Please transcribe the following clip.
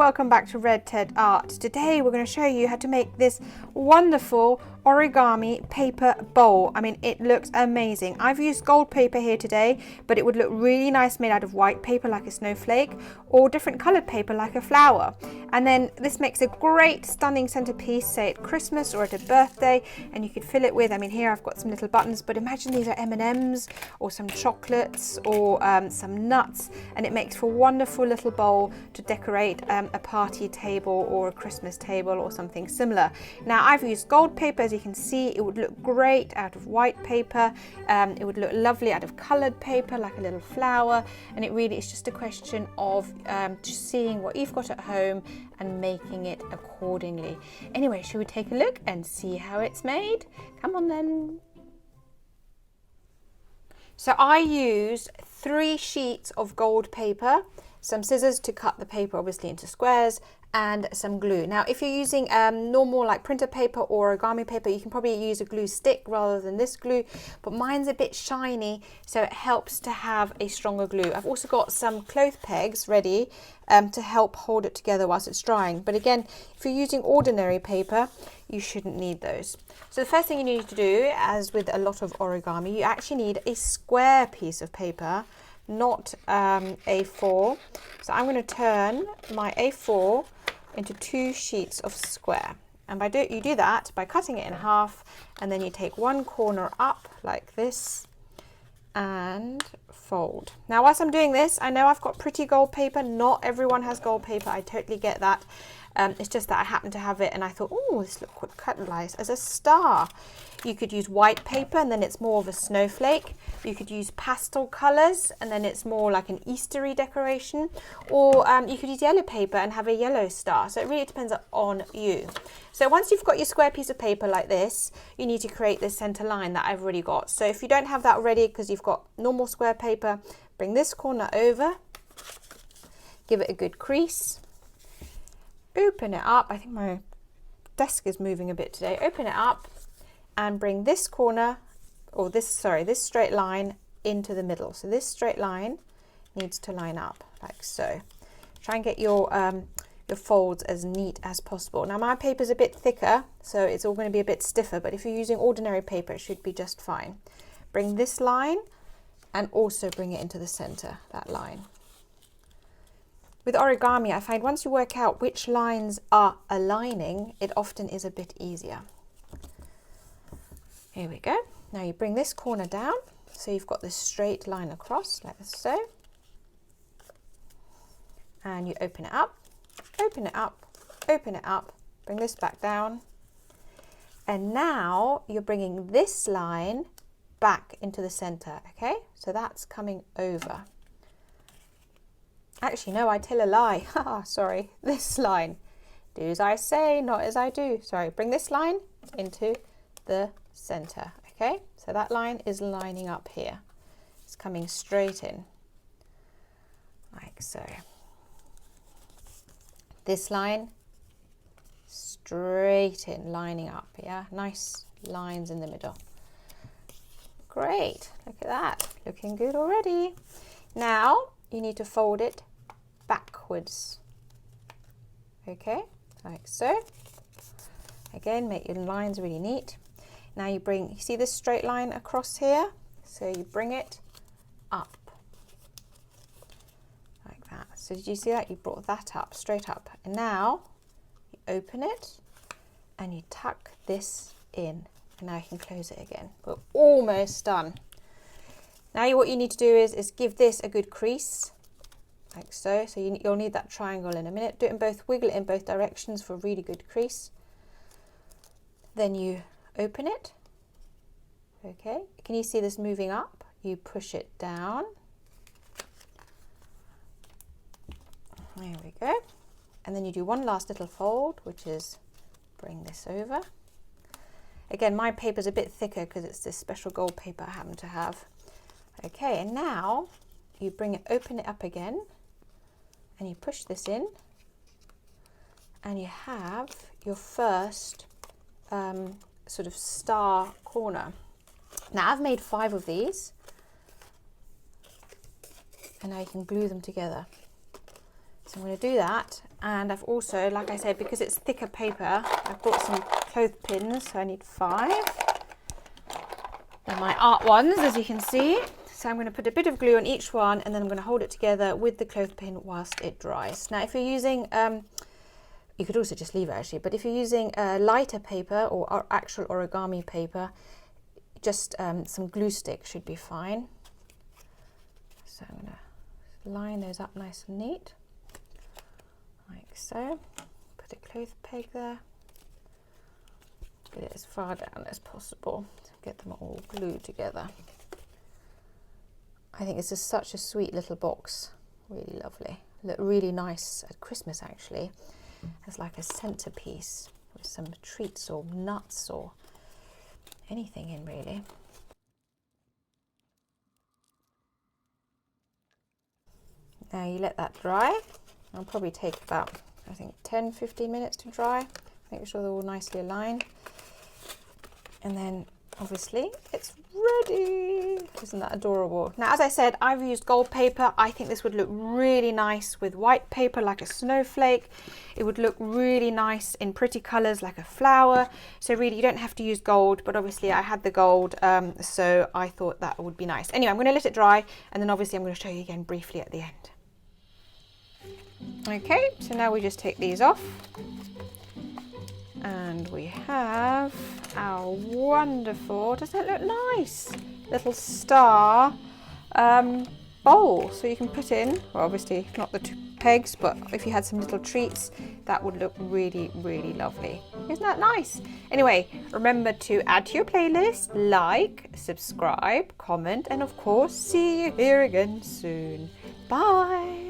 welcome back to Red Ted Art. Today we're going to show you how to make this wonderful origami paper bowl. I mean, it looks amazing. I've used gold paper here today, but it would look really nice made out of white paper like a snowflake, or different colored paper like a flower. And then this makes a great stunning centerpiece, say at Christmas or at a birthday, and you could fill it with, I mean, here I've got some little buttons, but imagine these are M&Ms or some chocolates or some nuts, and it makes for a wonderful little bowl to decorate a party table or a Christmas table or something similar. Now I've used gold paper. As you can see, it would look great out of white paper. It would look lovely out of colored paper like a little flower, and it really is just a question of just seeing what you've got at home and making it accordingly. Anyway, should we take a look and see how it's made? Come on then. So I used 3 sheets of gold paper, some scissors to cut the paper obviously into squares, and some glue. Now if you're using normal like printer paper or origami paper, you can probably use a glue stick rather than this glue, but mine's a bit shiny, so it helps to have a stronger glue. I've also got some cloth pegs ready to help hold it together whilst it's drying, but again, if you're using ordinary paper, you shouldn't need those. So the first thing you need to do, as with a lot of origami, you actually need a square piece of paper, not A4. So I'm going to turn my A4 into 2 sheets of square, and you do that by cutting it in half, and then you take one corner up like this and fold. Now whilst I'm doing this, I know I've got pretty gold paper. Not everyone has gold paper, I totally get that. It's just that I happen to have it and I thought, oh, this looks quite cut nice as a star. You could use white paper and then it's more of a snowflake. You could use pastel colors and then it's more like an Eastery decoration. Or you could use yellow paper and have a yellow star. So it really depends on you. So once you've got your square piece of paper like this, you need to create this center line that I've already got. So if you don't have that ready because you've got normal square paper, bring this corner over, give it a good crease. Open it up. I think my desk is moving a bit today. Open it up and bring this corner, or this straight line into the middle. So this straight line needs to line up like so. Try and get your folds as neat as possible. Now my paper is a bit thicker, so it's all going to be a bit stiffer, but if you're using ordinary paper, it should be just fine. Bring this line and also bring it into the center, that line. With origami, I find once you work out which lines are aligning, it often is a bit easier. Here we go. Now you bring this corner down, so you've got this straight line across, like so. And you open it up, open it up, open it up, bring this back down. And now you're bringing this line back into the center, okay? So that's coming over. Actually, no, I tell a lie. Sorry, this line. Do as I say, not as I do. Sorry, bring this line into the center, okay? So that line is lining up here. It's coming straight in, like so. This line, straight in, lining up, yeah? Nice lines in the middle. Great, look at that, looking good already. Now, you need to fold it backwards, okay, like so. Again, make your lines really neat. Now you see this straight line across here, so you bring it up like that. So did you see that? You brought that up, straight up, and now you open it and you tuck this in, and now you can close it again. We're almost done. Now what you need to do is give this a good crease, like so. So you'll need that triangle in a minute. Do it in both, wiggle it in both directions for a really good crease. Then you open it. Okay, can you see this moving up? You push it down. There we go. And then you do one last little fold, which is bring this over. Again, my paper's a bit thicker because it's this special gold paper I happen to have. Okay, and now you open it up again, and you push this in, and you have your first sort of star corner. Now I've made 5 of these, and now you can glue them together. So I'm going to do that, and I've also, like I said, because it's thicker paper, I've brought some clothespins, so I need 5. They're my art ones, as you can see. So I'm going to put a bit of glue on each one, and then I'm going to hold it together with the clothespin whilst it dries. Now if you're using, you could also just leave it actually, but if you're using lighter paper or actual origami paper, just some glue stick should be fine. So I'm going to line those up nice and neat. Like so. Put a cloth peg there. Get it as far down as possible to get them all glued together. I think this is such a sweet little box. Really lovely. Look really nice at Christmas actually. As like a centerpiece with some treats or nuts or anything in really. Now you let that dry. It'll probably take about, I think, 10-15 minutes to dry. Make sure they're all nicely aligned. And then obviously it's ready. Isn't that adorable? Now, as I said, I've used gold paper. I think this would look really nice with white paper like a snowflake. It would look really nice in pretty colors like a flower. So really you don't have to use gold, but obviously I had the gold, so I thought that would be nice. Anyway, I'm going to let it dry, and then obviously I'm going to show you again briefly at the end. Okay, so now we just take these off, and we have our wonderful, doesn't it look nice, little star bowl. So you can put in, well obviously not the 2 pegs, but if you had some little treats, that would look really, really lovely. Isn't that nice? Anyway, remember to add to your playlist, like, subscribe, comment, and of course, see you here again soon. Bye.